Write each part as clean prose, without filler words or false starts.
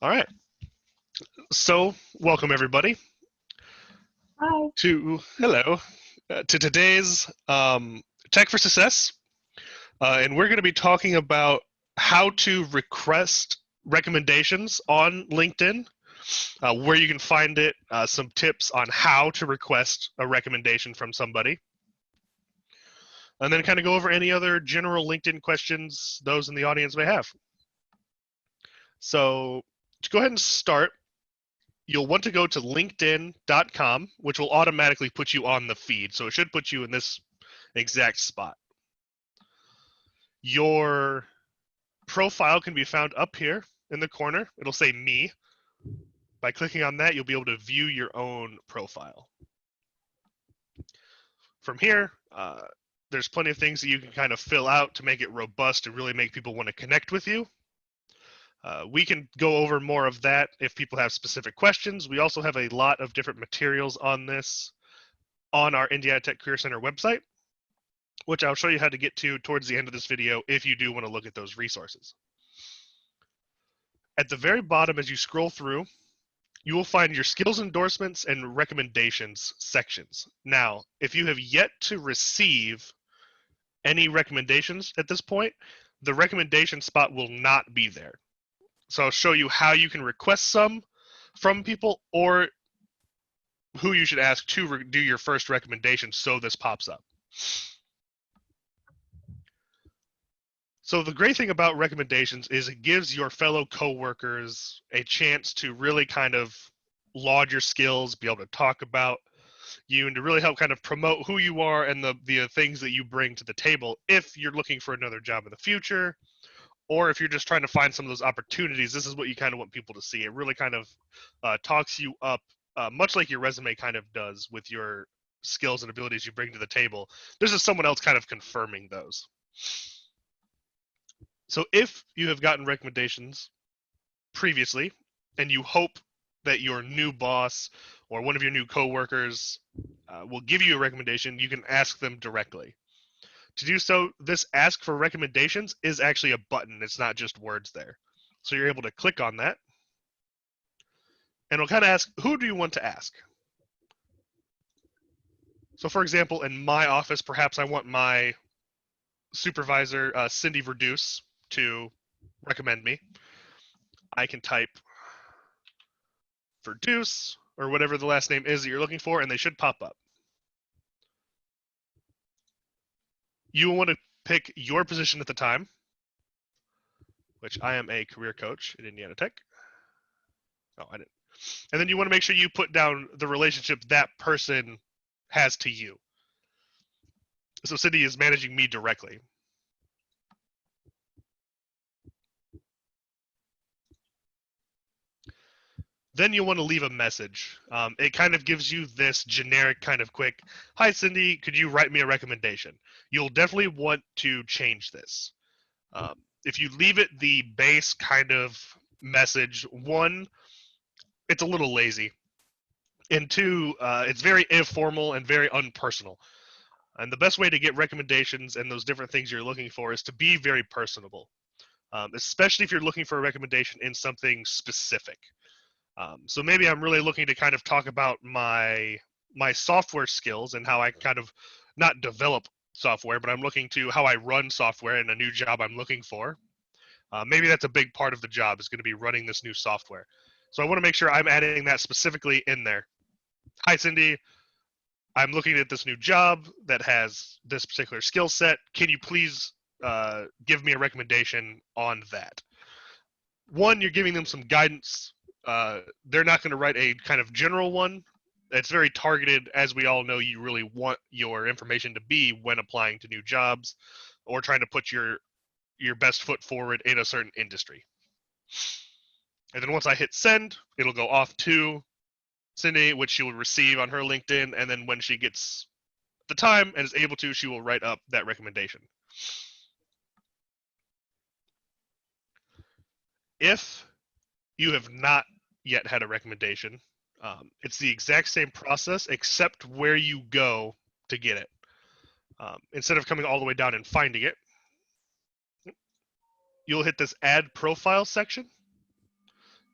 All right. So, welcome everybody Hi. to today's Tech for Success, and we're going to be talking about how to request recommendations on LinkedIn, where you can find it, some tips on how to request a recommendation from somebody, and then kind of go over any other general LinkedIn questions those in the audience may have. So, to go ahead and start, you'll want to go to linkedin.com, which will automatically put you on the feed. So it should put you in this exact spot. Your profile can be found up here in the corner. It'll say me. By clicking on that, you'll be able to view your own profile. From here, there's plenty of things that you can kind of fill out to make it robust and really make people want to connect with you. We can go over more of that if people have specific questions. We also have a lot of different materials on this on our Indiana Tech Career Center website, which I'll show you how to get to towards the end of this video if you do want to look at those resources. At the very bottom, as you scroll through, you will find your skills endorsements and recommendations sections. Now, if you have yet to receive any recommendations at this point, the recommendation spot will not be there. So I'll show you how you can request some from people or who you should ask to do your first recommendation so this pops up. So the great thing about recommendations is it gives your fellow coworkers a chance to really kind of laud your skills, be able to talk about you, and to really help kind of promote who you are and the things that you bring to the table if you're looking for another job in the future, or if you're just trying to find some of those opportunities. This is what you kind of want people to see. It really kind of talks you up, much like your resume kind of does with your skills and abilities you bring to the table. There's just someone else kind of confirming those. So if you have gotten recommendations previously and you hope that your new boss or one of your new coworkers will give you a recommendation, you can ask them directly. To do so, this ask for recommendations is actually a button. It's not just words there. So you're able to click on that. And it'll kind of ask, who do you want to ask? So for example, in my office, perhaps I want my supervisor, Cindy Verduce, to recommend me. I can type Verduce or whatever the last name is that you're looking for, and they should pop up. You will want to pick your position at the time, which I am a career coach at Indiana Tech. Oh, I didn't. And then you want to make sure you put down the relationship that person has to you. So Cindy is managing me directly. Then you'll want to leave a message. It kind of gives you this generic kind of quick, hi Cindy, could you write me a recommendation? You'll definitely want to change this. If you leave it the base kind of message, one, it's a little lazy. And two, it's very informal and very unpersonal. And the best way to get recommendations and those different things you're looking for is to be very personable, especially if you're looking for a recommendation in something specific. So maybe I'm really looking to kind of talk about my software skills and how I kind of not develop software, but I'm looking to how I run software in a new job I'm looking for. Maybe that's a big part of the job is going to be running this new software. So I want to make sure I'm adding that specifically in there. Hi, Cindy. I'm looking at this new job that has this particular skill set. Can you please give me a recommendation on that? One, you're giving them some guidance. They're not going to write a kind of general one. It's very targeted, as we all know you really want your information to be when applying to new jobs or trying to put your best foot forward in a certain industry. And then once I hit send, it'll go off to Cindy, which she will receive on her LinkedIn, and then when she gets the time and is able to, she will write up that recommendation. If you have not yet had a recommendation, it's the exact same process except where you go to get it. Instead of coming all the way down and finding it, you'll hit this add profile section.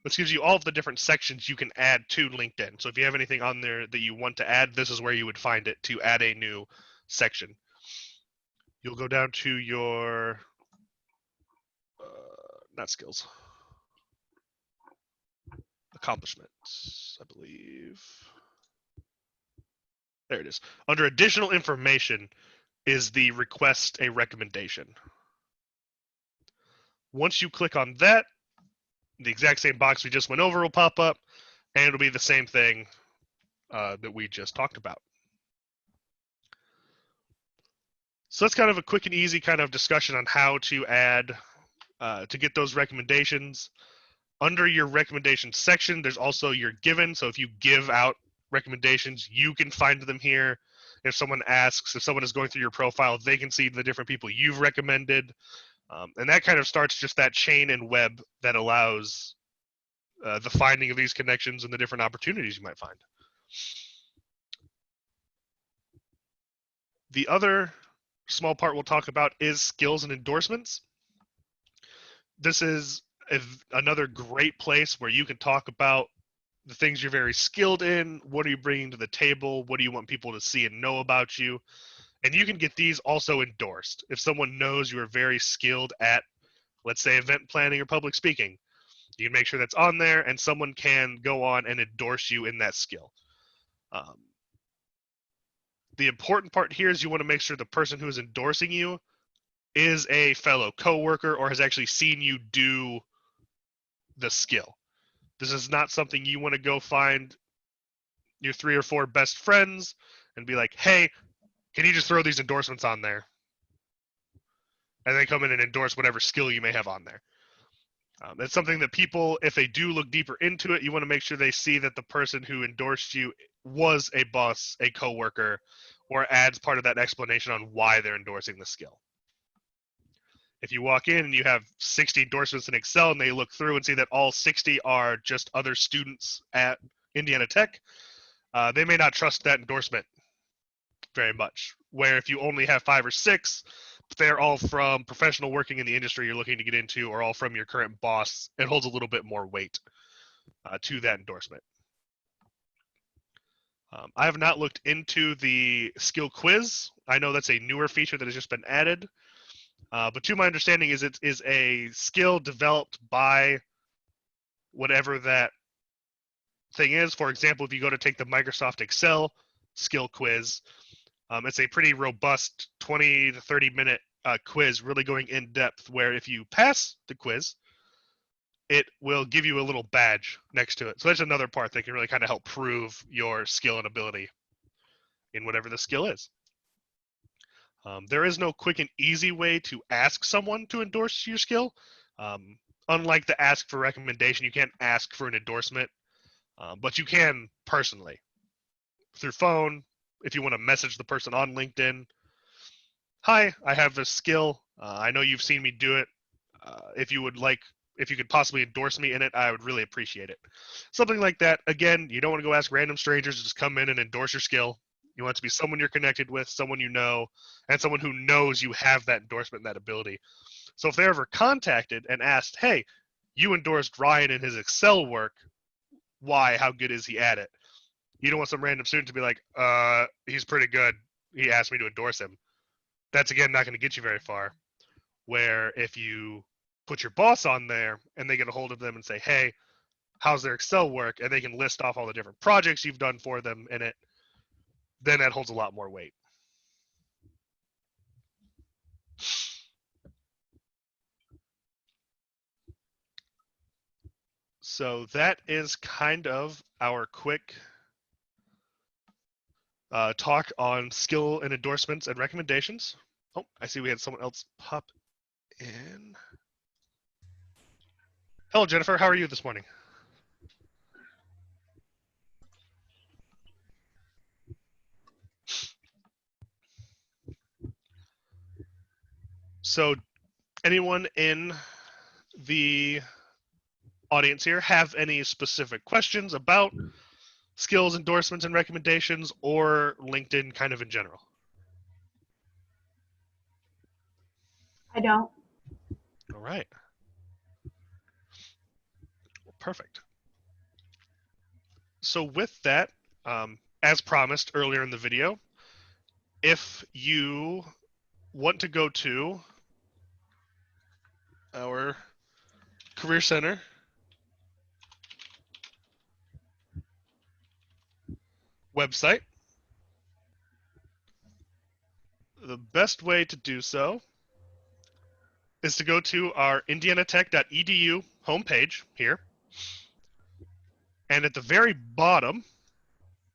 which gives you all of the different sections you can add to LinkedIn. So if you have anything on there that you want to add, this is where you would find it to add a new section. You'll go down to your, not skills, accomplishments, I believe. There it is. Under additional information is the request a recommendation. Once you click on that, the exact same box we just went over will pop up, and it'll be the same thing that we just talked about. So that's kind of a quick and easy kind of discussion on how to add, to get those recommendations. Under your recommendation section, there's also your given. So if you give out recommendations, you can find them here. If someone asks, if someone is going through your profile, they can see the different people you've recommended. And that kind of starts just that chain and web that allows the finding of these connections and the different opportunities you might find. The other small part we'll talk about is skills and endorsements. This is another great place where you can talk about the things you're very skilled in. What are you bringing to the table? What do you want people to see and know about you? And you can get these also endorsed. If someone knows you are very skilled at, let's say, event planning or public speaking, you can make sure that's on there, and someone can go on and endorse you in that skill. The important part here is you want to make sure the person who is endorsing you is a fellow coworker or has actually seen you do the skill. This is not something you want to go find your 3 or 4 best friends and be like, hey, can you just throw these endorsements on there? And then come in and endorse whatever skill you may have on there. It's something that people, if they do look deeper into it, you want to make sure they see that the person who endorsed you was a boss, a coworker, or adds part of that explanation on why they're endorsing the skill. If you walk in and you have 60 endorsements in Excel and they look through and see that all 60 are just other students at Indiana Tech, they may not trust that endorsement very much. Where if you only have 5 or 6, they're all from professional working in the industry you're looking to get into, or all from your current boss, it holds a little bit more weight to that endorsement. I have not looked into the skill quiz. I know that's a newer feature that has just been added. But to my understanding is it is a skill developed by whatever that thing is. For example, if you go to take the Microsoft Excel skill quiz, it's a pretty robust 20 to 30 minute quiz, really going in depth, where if you pass the quiz, it will give you a little badge next to it. So that's another part that can really kind of help prove your skill and ability in whatever the skill is. There is no quick and easy way to ask someone to endorse your skill. Unlike the ask for recommendation, you can't ask for an endorsement, but you can personally through phone. If you want to message the person on LinkedIn, hi, I have this skill. I know you've seen me do it. If you could possibly endorse me in it, I would really appreciate it. Something like that. Again, you don't want to go ask random strangers to just come in and endorse your skill. You want it to be someone you're connected with, someone you know, and someone who knows you have that endorsement and that ability. So if they're ever contacted and asked, hey, you endorsed Ryan in his Excel work, why? How good is he at it? You don't want some random student to be like, he's pretty good. He asked me to endorse him. That's, again, not going to get you very far. Where if you put your boss on there and they get a hold of them and say, hey, how's their Excel work? And they can list off all the different projects you've done for them in it, then that holds a lot more weight. So that is kind of our quick talk on skill and endorsements and recommendations. Oh, I see we had someone else pop in. Hello, Jennifer. How are you this morning? So anyone in the audience here have any specific questions about skills, endorsements, and recommendations, or LinkedIn kind of in general? I don't. All right. Perfect. So with that, as promised earlier in the video, if you want to go to our Career Center website, the best way to do so is to go to our indianatech.edu homepage here. And at the very bottom,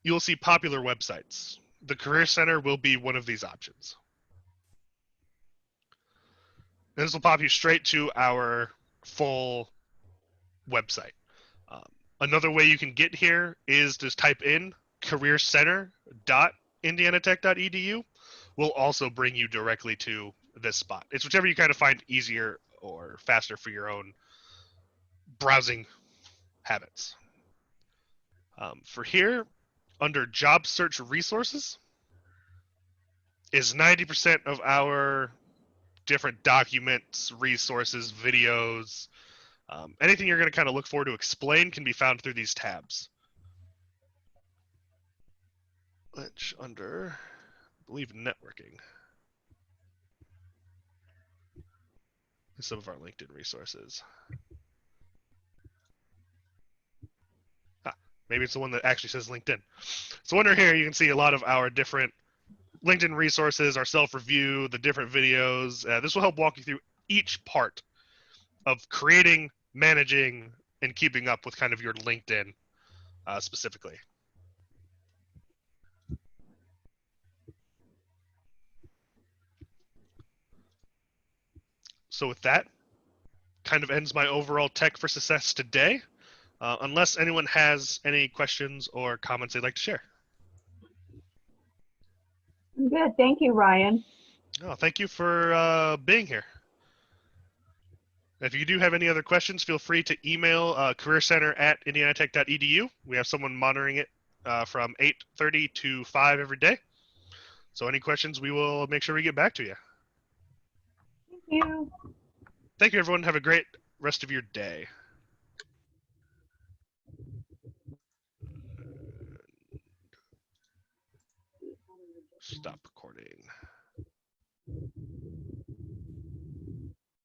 you'll see popular websites. The Career Center will be one of these options. And this will pop you straight to our full website. Um, Another way you can get here is just type in careercenter.indianatech.edu. Will also bring you directly to this spot. It's whichever you kind of find easier or faster for your own browsing habits. For here, under job search resources, is 90% of our different documents, resources, videos, anything you're going to kind of look for to explain can be found through these tabs. Which under, I believe, networking. Some of our LinkedIn resources. Maybe it's the one that actually says LinkedIn. So under here, you can see a lot of our different LinkedIn resources, our self-review, the different videos. This will help walk you through each part of creating, managing, and keeping up with kind of your LinkedIn specifically. So with that, kind of ends my overall Tech for Success today. Unless anyone has any questions or comments they'd like to share. I'm good. Thank you, Ryan. Oh, thank you for being here. If you do have any other questions, feel free to email careercenter@indianatech.edu. We have someone monitoring it from 8:30 to 5 every day. So any questions, we will make sure we get back to you. Thank you. Thank you, everyone. Have a great rest of your day. Stop recording.